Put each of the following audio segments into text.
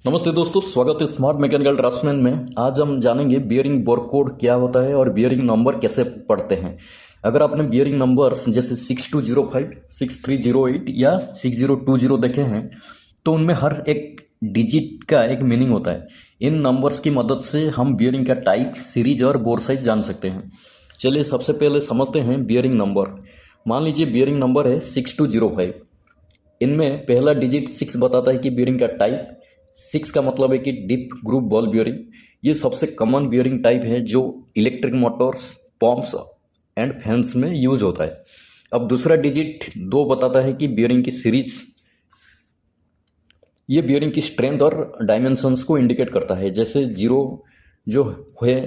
नमस्ते दोस्तों, स्वागत है स्मार्ट मैकेनिकल ड्राफ्ट्समैन में। आज हम जानेंगे बियरिंग बोर कोड क्या होता है और बियरिंग नंबर कैसे पढ़ते हैं। अगर आपने बियरिंग नंबर्स जैसे 6205, 6308 या 6020 देखे हैं तो उनमें हर एक डिजिट का एक मीनिंग होता है। इन नंबर्स की मदद से हम बियरिंग का टाइप, सीरीज और बोर साइज जान सकते हैं। चलिए सबसे पहले समझते हैं बियरिंग नंबर। मान लीजिए बियरिंग नंबर है 6205। इनमें पहला डिजिट 6 बताता है कि बियरिंग का टाइप। 6 का मतलब है कि डीप ग्रुप बॉल बियरिंग। ये सबसे कॉमन बियरिंग टाइप है जो electric Motors, pumps and fans में यूज होता है। अब दूसरा डिजिट 2 बताता है कि बियरिंग की सीरीज। ये बियरिंग की स्ट्रेंथ और डायमेंशंस को इंडिकेट करता है। जैसे 0 जो है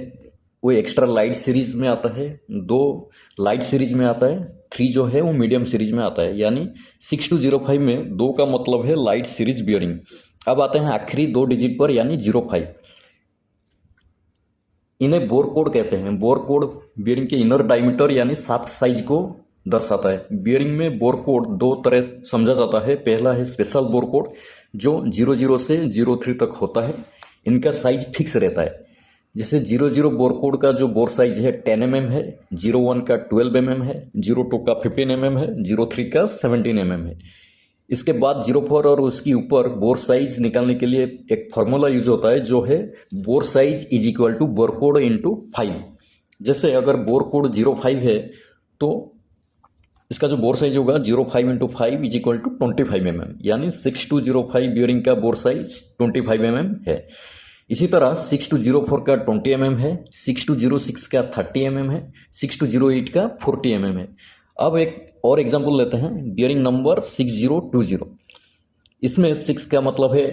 वो एक्स्ट्रा लाइट सीरीज में आता है, 2 लाइट सीरीज में आता है, 3 जो है वो मीडियम सीरीज में आता है। यानी 6205 में 2 का मतलब है लाइट सीरीज बियरिंग। अब आते हैं आखिरी 2 डिजिट पर यानी 05। इन्हें बोर कोड कहते हैं। बोर कोड बियरिंग के इनर डायमीटर यानी शाफ्ट साइज को दर्शाता है। बियरिंग में बोर कोड 2 तरह समझा जाता है। पहला है स्पेशल बोर कोड जो 00 से 03 तक होता है। इनका साइज फिक्स रहता है। जैसे 00 बोर कोड का जो बोर साइज है 10 mm है, 01 का 12 mm है, 02 का 15 mm है, 03 का 17 mm है। इसके बाद 04 और उसके ऊपर बोर साइज निकालने के लिए एक फार्मूला यूज होता है जो है bore size is equal to bore code into 5। जैसे अगर बोर कोड 05 है तो इसका जो बोर साइज होगा 05 into 5 is equal to 25 mm। यानी 6205 बियरिंग का बोर साइज 25 mm है। इसी तरह 6204 का 20 mm है, 6206 का 30 mm है, 6208 का 40 mm है। अब एक और एग्जांपल लेते हैं, बियरिंग नंबर 6020। इसमें 6 का मतलब है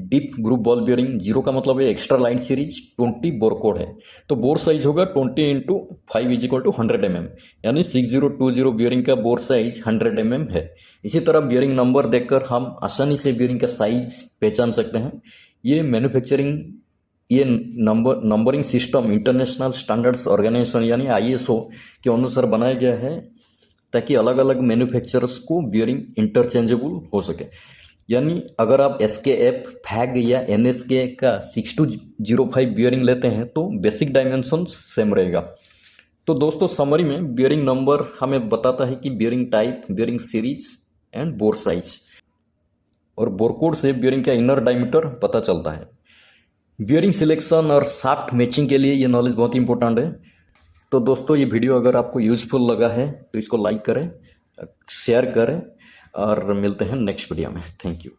डीप ग्रुप बॉल बियरिंग, 0 का मतलब है extra light series, 20 bore code है। तो बोर साइज होगा 20 into 5 is equal to 100 mm। यानी 6020 बियरिंग का बोर साइज 100 mm है। इसी तरह बियरिंग नंबर देखकर हम आसानी से बियरिंग का साइज पहचान सकते हैं। ये numbering system international standards organisation यानी ISO के अनुसार बनाया गया है ताकि अलग अलग मैन्युफैक्चरर्स को बियरिंग इंटरचेंजेबल हो सके। यानी अगर आप SKF, फैग या NSK का 6205 बियरिंग लेते हैं तो बेसिक डायमेंशन सेम रहेगा। तो दोस्तों समरी में बियरिंग नंबर हमें बताता है कि bearing type, bearing series and bore size, और बोर कोड से बियरिंग का इनर डायमीटर पता चलता है। बियरिंग सिलेक्शन और शाफ्ट मैचिंग के लिए ये नॉलेज बहुत इंपॉर्टेंट है। तो दोस्तों ये वीडियो अगर आपको यूजफुल लगा है तो इसको लाइक करें, शेयर करें और मिलते हैं नेक्स्ट वीडियो में। Thank you.